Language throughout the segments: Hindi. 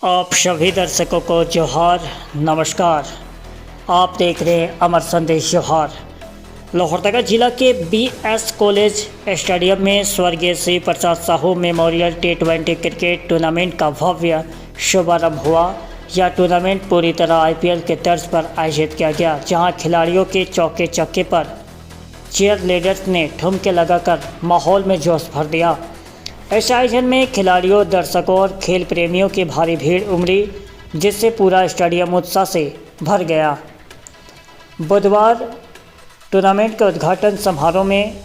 आप सभी दर्शकों को जोहार, नमस्कार। आप देख रहे हैं अमर संदेश जोहार। लोहरदगा जिला के BS कॉलेज स्टेडियम में स्वर्गीय Shri Prasad Sahu memorial T20 cricket tournament का भव्य शुभारंभ हुआ। यह टूर्नामेंट पूरी तरह IPL के तर्ज पर आयोजित किया गया, जहां खिलाड़ियों के चौके चक्के पर चीयर लीडर्स ने ठुमके लगाकर माहौल में जोश भर दिया। इस आयोजन में खिलाड़ियों, दर्शकों और खेल प्रेमियों की भारी भीड़ उमड़ी, जिससे पूरा स्टेडियम उत्साह से भर गया। बुधवार टूर्नामेंट के उद्घाटन समारोह में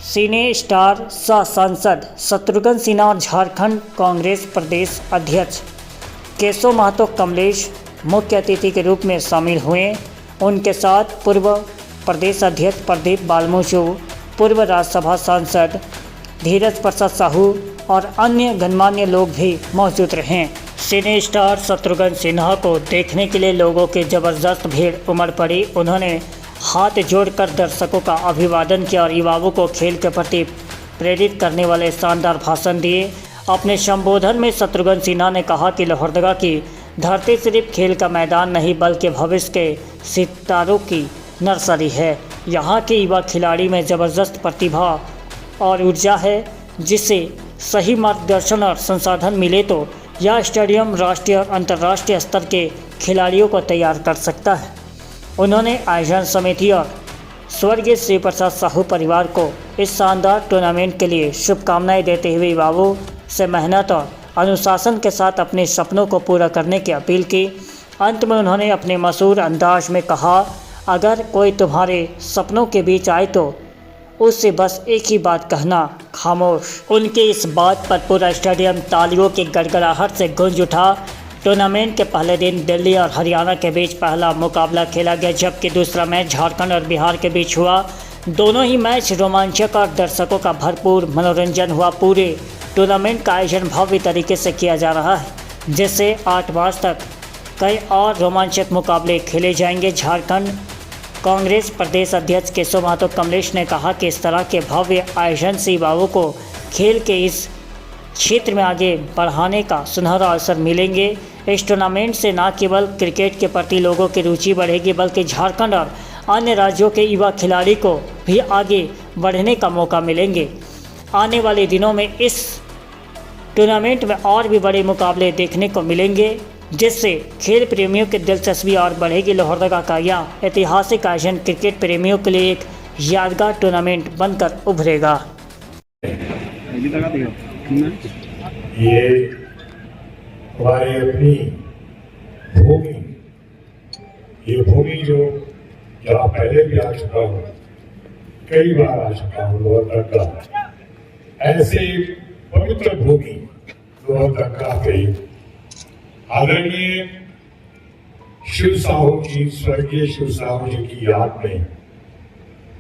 सिने स्टार सह सांसद शत्रुघ्न सिन्हा और झारखंड कांग्रेस प्रदेश अध्यक्ष केशव महतो कमलेश मुख्य अतिथि के रूप में शामिल हुए। उनके साथ पूर्व प्रदेश अध्यक्ष प्रदीप बालमूचू, पूर्व राज्यसभा सांसद धीरज प्रसाद साहू और अन्य गणमान्य लोग भी मौजूद रहे। सिने स्टार शत्रुघ्न सिन्हा को देखने के लिए लोगों की ज़बरदस्त भीड़ उमड़ पड़ी। उन्होंने हाथ जोड़कर दर्शकों का अभिवादन किया और युवाओं को खेल के प्रति प्रेरित करने वाले शानदार भाषण दिए। अपने संबोधन में शत्रुघ्न सिन्हा ने कहा कि लोहरदगा की धरती सिर्फ खेल का मैदान नहीं, बल्कि भविष्य के सितारों की नर्सरी है। यहाँ के युवा खिलाड़ी में ज़बरदस्त प्रतिभा और ऊर्जा है, जिसे सही मार्गदर्शन और संसाधन मिले तो यह स्टेडियम राष्ट्रीय और अंतर्राष्ट्रीय स्तर के खिलाड़ियों को तैयार कर सकता है। उन्होंने आयोजन समिति और स्वर्गीय श्री प्रसाद साहू परिवार को इस शानदार टूर्नामेंट के लिए शुभकामनाएं देते हुए युवाओं से मेहनत और अनुशासन के साथ अपने सपनों को पूरा करने की अपील की। अंत में उन्होंने अपने मशहूर अंदाज में कहा, अगर कोई तुम्हारे सपनों के बीच आए तो उससे बस एक ही बात कहना, खामोश। उनके इस बात पर पूरा स्टेडियम तालियों की गड़गड़ाहट से गूंज उठा। टूर्नामेंट के पहले दिन दिल्ली और हरियाणा के बीच पहला मुकाबला खेला गया, जबकि दूसरा मैच झारखंड और बिहार के बीच हुआ। दोनों ही मैच रोमांचक और दर्शकों का भरपूर मनोरंजन हुआ। पूरे टूर्नामेंट का आयोजन भव्य तरीके से किया जा रहा है, जिससे 8 मार्च तक कई और रोमांचक मुकाबले खेले जाएंगे। झारखंड कांग्रेस प्रदेश अध्यक्ष केशव महतो कमलेश ने कहा कि इस तरह के भव्य आयोजन से युवाओं को खेल के इस क्षेत्र में आगे बढ़ाने का सुनहरा अवसर मिलेंगे। इस टूर्नामेंट से न केवल क्रिकेट के प्रति लोगों की रुचि बढ़ेगी, बल्कि झारखंड और अन्य राज्यों के युवा खिलाड़ी को भी आगे बढ़ने का मौका मिलेंगे। आने वाले दिनों में इस टूर्नामेंट में और भी बड़े मुकाबले देखने को मिलेंगे, जिससे खेल प्रेमियों की दिलचस्पी और बढ़ेगी। लोहरदगा का यह ऐतिहासिक आयोजन क्रिकेट प्रेमियों के लिए एक यादगार टूर्नामेंट बनकर उभरेगा। ये हमारी अपनी भूमि, ये भूमि जो जहाँ पहले भी आ चुका हूँ, कई बार आ चुका हूँ लोहरदगा, ऐसे पवित्र भूमि लोहरदगा के आदरणीय शिव साहू जी, स्वर्गीय शिव साहू जी की याद में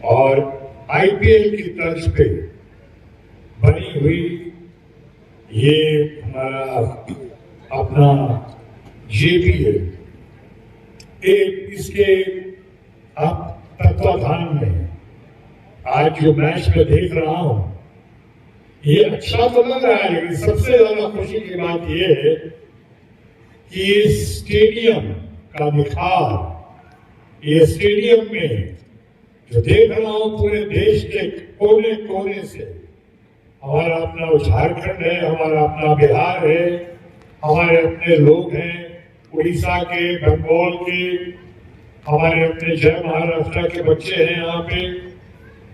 और IPL की तर्ज पे बनी हुई ये हमारा अपना JPL, एक इसके अब तत्वाधान में आज जो मैच में देख रहा हूं, ये अच्छा तो लग रहा है, लेकिन सबसे ज्यादा खुशी की बात ये है कि इस स्टेडियम का निखार, ये स्टेडियम में जो देख रहा हूं पूरे देश के कोने कोने से, हमारा अपना झारखंड है, हमारा अपना बिहार है, हमारे अपने लोग हैं उड़ीसा के, बंगाल के, हमारे अपने जय महाराष्ट्र के बच्चे हैं यहाँ पे।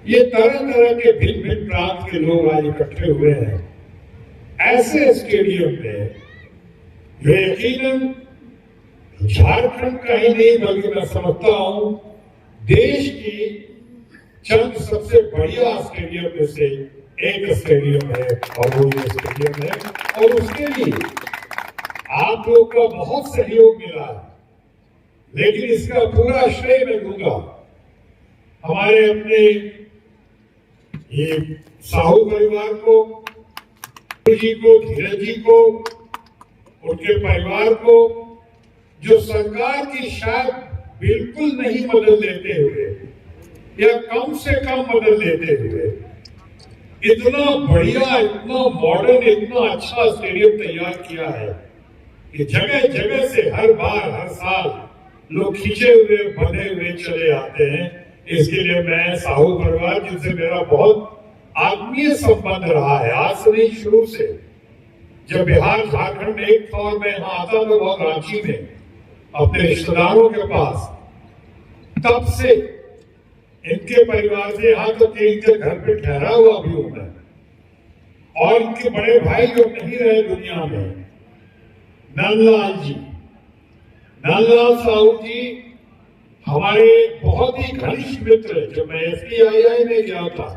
ये तरह तरह के भिन्न भिन्न प्रांत के लोग आज इकट्ठे हुए हैं ऐसे स्टेडियम में। जो यकीनन झारखंड का ही नहीं, बल्कि मैं समझता हूं देश की चंद सबसे बढ़िया स्टेडियम में से एक स्टेडियम है, और वो ये स्टेडियम है। और उसके लिए आप लोग का बहुत सहयोग मिला है, लेकिन इसका पूरा श्रेय मैं दूंगा हमारे अपने ये साहू परिवार को, जी को, धीरज जी को, उनके परिवार को, जो सरकार की शायद बिल्कुल नहीं मदद लेते हुए या कम से कम मदद लेते हुए इतना बढ़िया, इतना मॉडर्न, इतना अच्छा स्टेडियम तैयार किया है कि जगह जगह से हर बार, हर साल लोग खींचे हुए, बंधे हुए चले आते हैं। इसके लिए मैं साहू परिवार, जिनसे मेरा बहुत आत्मीय संबंध रहा है, आज से नहीं, शुरू से, जब बिहार झारखंड में एक था और मैं यहाँ आता था बहुत रांची में अपने रिश्तेदारों के पास, तब से इनके परिवार से यहाँ तक कि इनके घर पे ठहरा हुआ भी हूं मैं। और इनके बड़े भाई जो नहीं रहे दुनिया में, नंदलाल जी, नंदलाल साहू जी हमारे बहुत ही घनिष्ठ मित्र है। जब मैं FTII में गया था,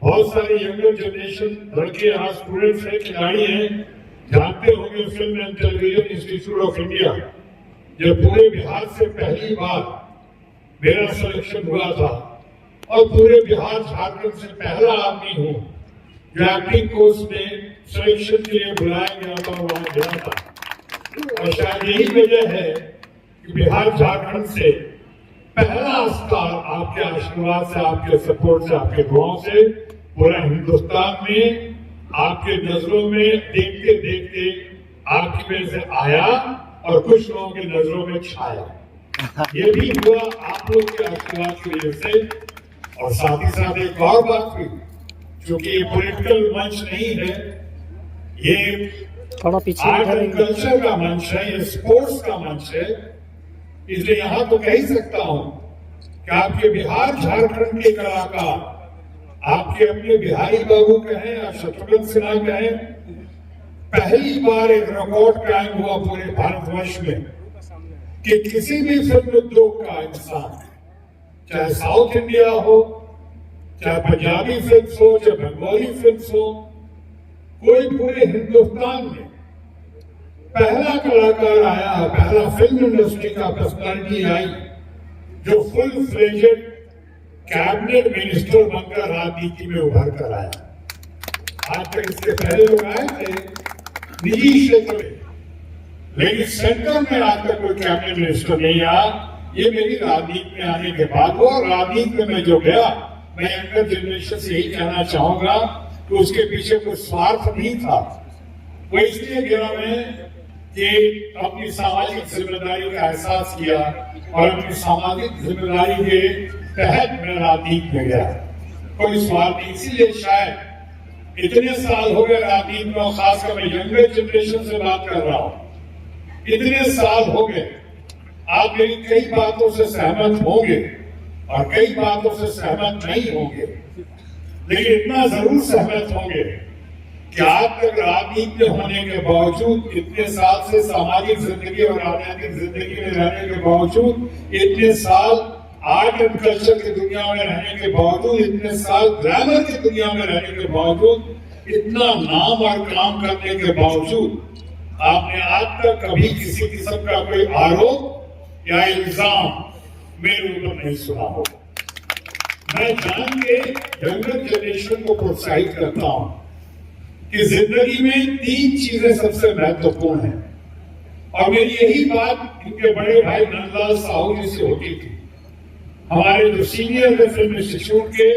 बहुत सारे यंगर जनरेशन लड़के यहाँ स्टूडेंट्स हैं, खिलाड़ी हैं, जानते होंगे film and television institute of India, जब पूरे बिहार से पहली बार मेरा सिलेक्शन हुआ था, और पूरे बिहार झारखंड से पहला आदमी हूं जो एक्टिंग कोर्स में सिलेक्शन के लिए बुलाया गया था और वहां गया था। और शायद यही वजह है कि बिहार झारखंड से पहला स्टार आपके आशीर्वाद से, आपके सपोर्ट से, आपके दुआओं से पूरा हिंदुस्तान में आपके नजरों में देखते देखते आपकी वजह से आया और कुछ लोगों की नजरों में छाया। ये भी हुआ आप लोग के आशीर्वाद की वजह से। और साथ ही साथ एक और बात हुई, क्योंकि ये पॉलिटिकल मंच नहीं है, ये थोड़ा पीछे आर्ट एंड कल्चर का मंच है, ये स्पोर्ट्स का मंच है, इसलिए यहां तो कह ही सकता हूं कि आपके बिहार झारखंड के कलाकार, आपके अपने बिहारी बाबू कहें या शत्रुघ्न सिन्हा कहें, पहली बार एक रिकॉर्ड कायम हुआ पूरे भारतवर्ष में कि किसी भी फिल्म उद्योग का इंसान, चाहे साउथ इंडिया हो, चाहे पंजाबी फिल्म हो, चाहे बंगाली फिल्म हो, कोई पूरे हिंदुस्तान में पहला कलाकार आया, पहला फिल्म इंडस्ट्री का पर्सनालिटी आई जो फुल फ्लेजेड कैबिनेट मिनिस्टर बनकर राजनीति में उभर कर आया। आज तक इसके पहले लोग आए थे निजी क्षेत्र में, लेकिन सेंटर में आज तक कोई कैबिनेट मिनिस्टर नहीं आया। ये मेरी राजनीति में आने के बाद हो, और राजनीति में मैं जो गया, मैं यंगर जनरेशन से यही कहना चाहूंगा कि उसके पीछे कोई स्वार्थ नहीं था। वो इसलिए गया मैं कि अपनी सामाजिक जिम्मेदारी का एहसास किया, और अपनी सामाजिक जिम्मेदारी के तहत मैं राजनीति में गया, कोई स्वार्थ नहीं। इसीलिए शायद इतने साल हो गए राजनीति में, खासकर मैं यंगर जनरेशन से बात कर रहा हूं, इतने साल हो गए, आप मेरी कई बातों से सहमत होंगे और कई बातों से सहमत नहीं होंगे, लेकिन इतना जरूर सहमत होंगे कि आज तक राजनीति में होने के बावजूद, इतने साल से सामाजिक जिंदगी और राजनीतिक जिंदगी में रहने के बावजूद, इतने साल आर्ट एंड कल्चर की दुनिया में रहने के बावजूद, इतने साल ग्लैमर की दुनिया में रहने के बावजूद, इतना नाम और काम करने के बावजूद, आपने आज तक कभी किसी किस्म का कोई आरोप या इल्जाम मेरे ऊपर नहीं सुना होगा। मैं जान के यंगर जनरेशन को प्रोत्साहित करता हूं कि जिंदगी में 3 चीजें सबसे महत्वपूर्ण हैं, और मेरी यही बात इनके बड़े भाई नंदलाल साहू जी से होती थी। हमारे जो सीनियर थे फिल्म इंस्टीट्यूट के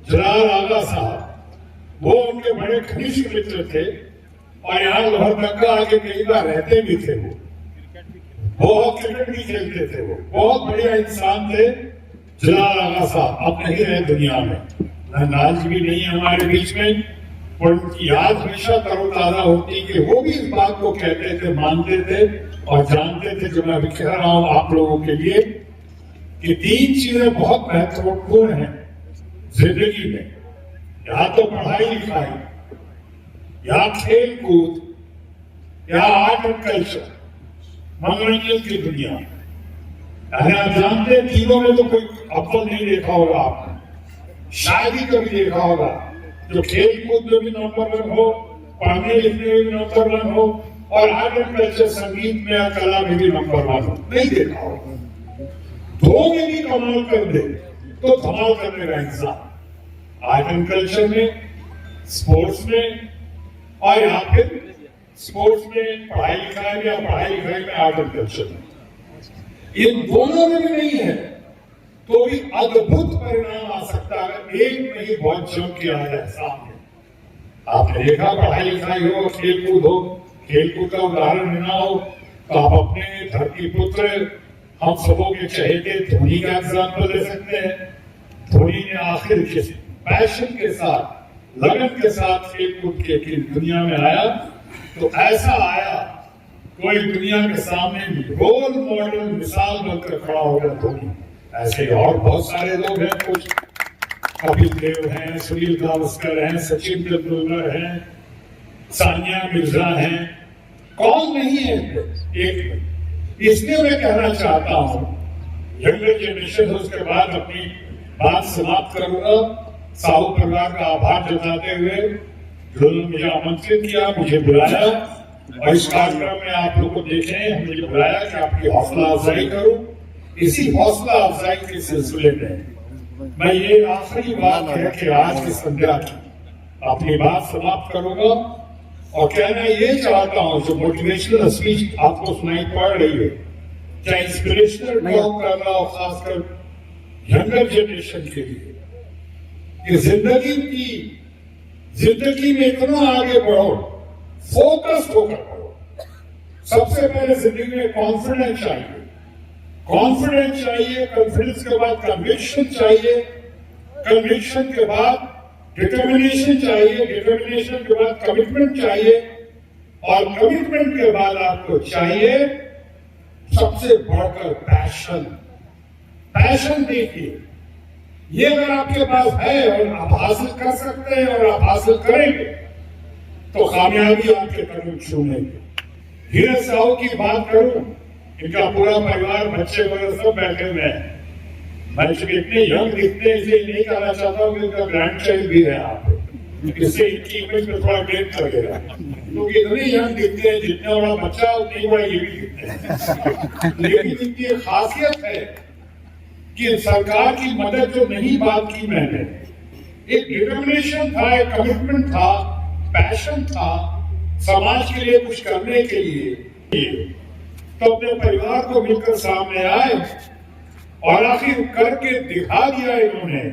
जलाल आगा साहब, वो उनके बड़े घनिष्ठ मित्र थे, और यहाँ लोहरदगा आके कई बार रहते भी थे। वो बहुत क्रिकेट भी खेलते थे, वो बहुत बढ़िया इंसान थे जलाल आगा साहब। अब नहीं रहे दुनिया में, नंदलाल जी भी नहीं है हमारे बीच में, और उनकी याद हमेशा तरोताजा होती कि वो भी इस बात को कहते थे, मानते थे और जानते थे, जो मैं अभी कह रहा हूं आप लोगों के लिए, कि 3 चीजें बहुत महत्वपूर्ण हैं जिंदगी में, या तो पढ़ाई लिखाई, या खेल कूद, या आर्ट एंड कल्चर, मनोरंजन की दुनिया। आप जानते हैं तीनों में तो कोई अव्वल नहीं देखा होगा आपने, शायद ही कभी देखा होगा जो खेल कूद में भी नंबर 1 हो, पढ़ने लिखने में भी नंबर 1 हो, और आर्ट एंड कल्चर, संगीत में या कला में भी नंबर 1 हो, नहीं देखा होगा। 2 में भी कमाल कर दे तो धमाल करने का इंसान, आर्ट एंड कल्चर में, स्पोर्ट्स में, और या फिर स्पोर्ट्स में पढ़ाई लिखाई में, या पढ़ाई लिखाई में आर्ट एंड कल्चर में। ये दोनों में भी नहीं है तो भी अद्भुत परिणाम आ सकता है। एक नहीं बहुत जम के आ जाए सामने। आपने देखा पढ़ाई लिखाई हो, खेलकूद हो, खेलकूद का उदाहरण लेना हो तो आप अपने धरती पुत्र हम सबों के चहेते धोनी का एग्जाम्पल ले सकते हैं। धोनी ने आखिर किस पैशन के साथ, लगन के साथ खेलकूद के दुनिया में आया, तो ऐसा आया कोई दुनिया के सामने रोल मॉडल मिसाल बनकर खड़ा हो गया धोनी। ऐसे और बहुत सारे लोग हैं, कुछ कपिल देव हैं, सुनील गावस्कर हैं, सचिन तेंदुलकर हैं, सानिया मिर्जा हैं, कौन नहीं है एक। इसलिए मैं कहना चाहता हूं, यंगर जनरेशन, उसके बाद अपनी बात समाप्त करूंगा। साहू परिवार का आभार जताते हुए जिन्होंने मुझे आमंत्रित किया, मुझे बुलाया और इस कार्यक्रम में आप लोग को देखें, मुझे बुलाया कि आपकी हौसला अफजाई करूं। इसी हौसला अफजाई के सिलसिले में मैं ये आखिरी बात है कि आज की संध्या की अपनी बात समाप्त करूंगा और कहना ये चाहता हूं, जो मोटिवेशनल स्पीच आपको सुनाई पड़ रही है, चाहे इंस्पिरेशनल टॉक कर रहा हो, खासकर यंगर जनरेशन के लिए, कि जिंदगी में इतना आगे बढ़ो, फोकस्ड होकर बढ़ो। सबसे पहले जिंदगी में कॉन्फिडेंस चाहिए, कॉन्फिडेंस चाहिए, कॉन्फिडेंस के बाद कन्विक्शन चाहिए, कन्विक्शन के बाद डिटर्मिनेशन चाहिए, डिटर्मिनेशन के बाद कमिटमेंट चाहिए और कमिटमेंट के बाद आपको चाहिए सबसे बढ़कर पैशन। पैशन देखिए, ये अगर आपके पास है और आप हासिल कर सकते हैं और आप हासिल करेंगे तो कामयाबी आपके कदम छूनेंगे। धीरज साहू की बात करूं, इनका पूरा परिवार, बच्चे वगैरह सब बैठे हुए हैं। मैं इतने यंग दिखते हैं इसलिए नहीं कहना चाहता हूं कि इनका ग्रैंड चाइल्ड भी है यहाँ पे, इससे इनकी इमेज में थोड़ा डेट लगेगा। क्योंकि इतने यंग दिखते हैं, जितना बड़ा बच्चा उतनी बड़ा ये भी दिखते हैं। लेकिन इनकी एक खासियत है कि सरकार की मदद जो नहीं बात की मैंने, एक डिटर्मिनेशन था, एक कमिटमेंट था, पैशन था समाज के लिए कुछ करने के लिए, तो अपने परिवार को मिलकर सामने आए और आखिर करके दिखा दिया इन्होंने।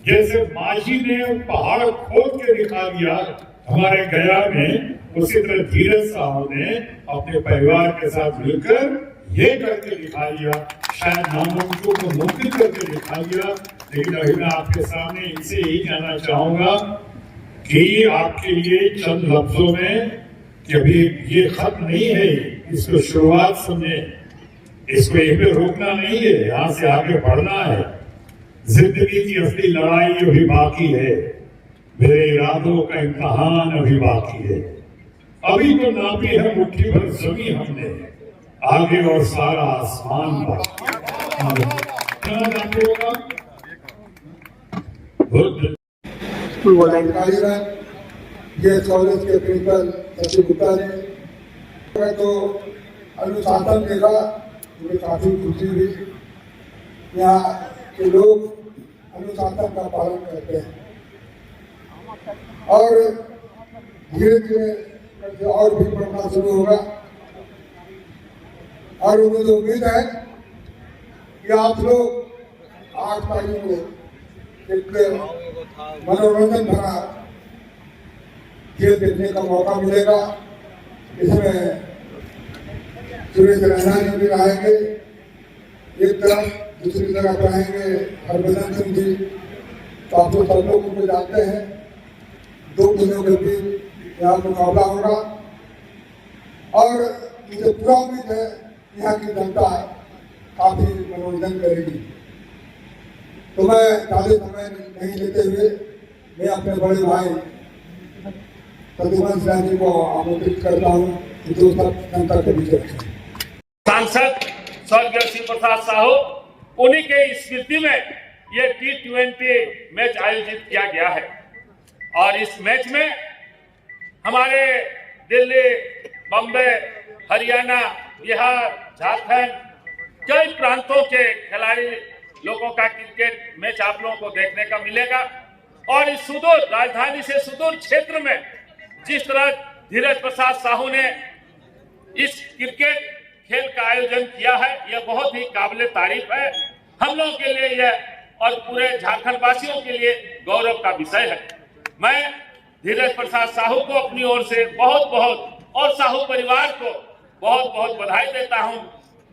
जैसे माझी ने पहाड़ खोद के दिखा दिया हमारे गया में, उसी तरह धीरज साहू ने अपने परिवार के साथ मिलकर ये करके दिखा दिया। शायद नामुमकिन को मुमकिन करके दिखा दिया। लेकिन अभी मैं आपके सामने इनसे यही कहना चाहूंगा कि आपके लिए चंद लफ्जों में कि अभी ये खत्म नहीं है, इसको शुरुआत समझे, इसको यहीं पे रोकना नहीं है, यहां से आगे बढ़ना है। जिंदगी की असली लड़ाई अभी बाकी है, मेरे इरादों का इम्तहान अभी बाकी है। अभी तो नापी है मुट्ठी भर जमी हमने, आगे और सारा आसमान बाकी स्कूल वॉलंटियरगण, ये कॉलेज के प्रिंसिपल सचिन गुप्ता ने तो अनुशासन देखा, मुझे काफी खुशी हुई। यहाँ के लोग अनुशासन का पालन करते हैं और धीरे धीरे और भी बढ़ना शुरू होगा। और मुझे उम्मीद है कि आप लोग 8 तारीख को एक मनोरंजन भरा खेल देखने का मौका मिलेगा। इसमें सुरेश रैना जी भी रहेंगे एक तरफ, दूसरी तरफ रहेंगे हरभजन सिंह जी। तो आप लोग सब लोग उनको जानते हैं, 2 टीमों के बीच यहाँ मुकाबला होगा और मुझे पूरा उम्मीद है यहाँ की जनता काफी मनोरंजन करेगी। तो मैं ज्यादा समय नहीं लेते हुए मैं अपने बड़े भाई प्रद्युमन सिन्हा जी को आमंत्रित करता हूँ कि जो सब जनता के बीच रखें। सांसद स्वर्गीय श्री प्रसाद साहू, उन्हीं के स्मृति में ये T20 मैच आयोजित किया गया है और इस मैच में हमारे दिल्ली, बम्बई, हरियाणा, बिहार, झारखंड, कई प्रांतों के खिलाड़ी लोगों का क्रिकेट मैच आप लोगों को देखने का मिलेगा। और इस सुदूर राजधानी से सुदूर क्षेत्र में जिस तरह धीरज प्रसाद साहू ने इस क्रिकेट खेल का आयोजन किया है, यह बहुत ही काबिले तारीफ है। हम लोगों के लिए यह और पूरे झारखंड वासियों के लिए गौरव का विषय है। मैं धीरज प्रसाद साहू को अपनी ओर से बहुत बहुत और साहू परिवार को बहुत बहुत बधाई देता हूं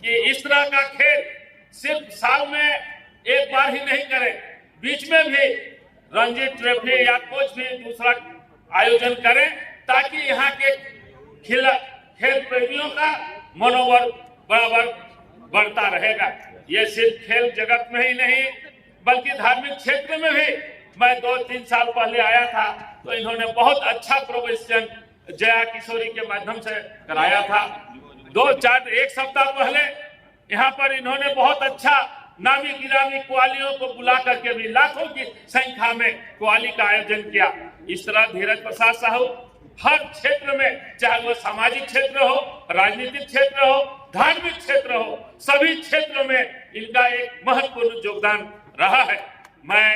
कि इस तरह का खेल सिर्फ साल में एक बार ही नहीं करें, बीच में भी रणजी ट्रॉफी या कुछ भी दूसरा आयोजन करें, ताकि यहाँ के खेल प्रेमियों का मनोबल बराबर बढ़ता रहेगा। ये सिर्फ खेल जगत में ही नहीं बल्कि धार्मिक क्षेत्र में भी। मैं 2-3 साल पहले आया था तो इन्होंने बहुत अच्छा प्रोविजन जया किशोरी के माध्यम से कराया था। 1 सप्ताह पहले यहाँ पर इन्होंने बहुत अच्छा नामी गिरामी कव्वालियों को बुला करके भी लाखों की संख्या में कव्वाली का आयोजन किया। इस तरह धीरज प्रसाद साहू हर क्षेत्र में, चाहे वो सामाजिक क्षेत्र हो, राजनीतिक क्षेत्र हो, धार्मिक क्षेत्र हो, सभी क्षेत्रों में इनका एक महत्वपूर्ण योगदान रहा है। मैं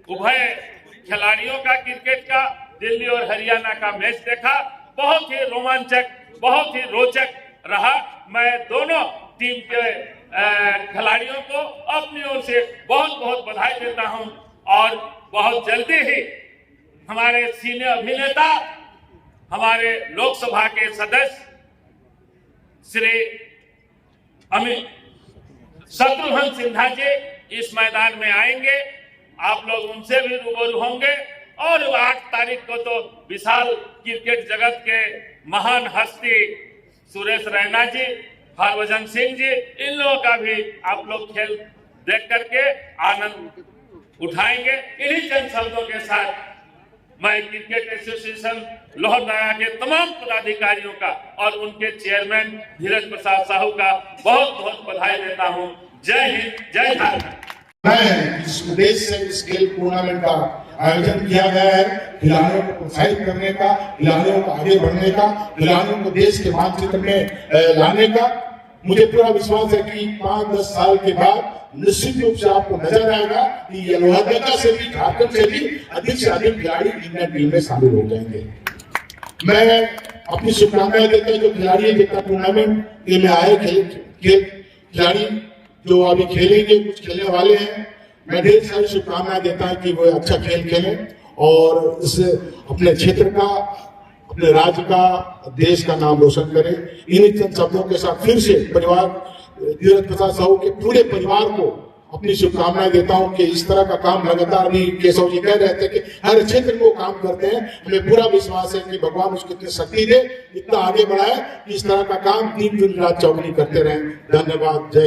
उभय खिलाड़ियों का क्रिकेट का दिल्ली और हरियाणा का मैच देखा, बहुत ही रोमांचक, बहुत ही रोचक रहा। मैं दोनों टीम के खिलाड़ियों को अपनी ओर से बहुत बहुत बधाई देता हूं और बहुत जल्दी ही हमारे सीनियर अभिनेता, हमारे लोकसभा के सदस्य श्री शत्रुघ्न सिन्हा जी इस मैदान में आएंगे। आप लोग उनसे भी रूबरू होंगे और 8 तारीख को तो विशाल क्रिकेट जगत के महान हस्ती सुरेश रैना जी, हरभजन सिंह जी, इन लोगों का भी आप लोग खेल देख करके आनंद उठाएंगे। इन्हीं चंद शब्दों के साथ मैं क्रिकेट एसोसिएशन लोहरदगा के तमाम पदाधिकारियों का और उनके चेयरमैन धीरज प्रसाद साहू का बहुत बहुत बधाई देता हूं। जय हिंद, जय झारखंड। इस उद्देश्य से इस खेल टूर्नामेंट का आयोजन किया गया है, खिलाड़ियों को प्रोत्साहित करने का, खिलाड़ियों को आगे बढ़ने का, खिलाड़ियों को देश के मानचित्र में लाने का। मुझे पूरा विश्वास है कि 5-10 साल के बाद निश्चित रूप से आपको नजर आएगा कि ये लोहरदगा से भी, झारखंड से भी अधिक से अधिक खिलाड़ी इंडियन टीम में शामिल हो जाएंगे। मैं अपनी शुभकामनाएं देता हूं जो खिलाड़ी जितना टूर्नामेंट में आए खिलाड़ी जो अभी खेलेंगे, कुछ खेलने वाले हैं, मैं ढेर सारी शुभकामनाएं देता हूं कि वो अच्छा खेल खेलें और इससे अपने क्षेत्र का, अपने राज्य का, देश का नाम रोशन करें। इन्हीं चंद शब्दों के साथ फिर से परिवार धीरज प्रसाद साहू के पूरे परिवार को अपनी शुभकामनाएं देता हूं कि इस तरह का काम लगातार, अभी केशव जी कह रहे थे कि हर क्षेत्र में वो काम करते हैं। हमें पूरा विश्वास है कि भगवान उसको इतनी शक्ति दे, इतना आगे बढ़ाए कि इस तरह का काम दिन रात चौगुनी करते रहें। धन्यवाद। जय हिंद।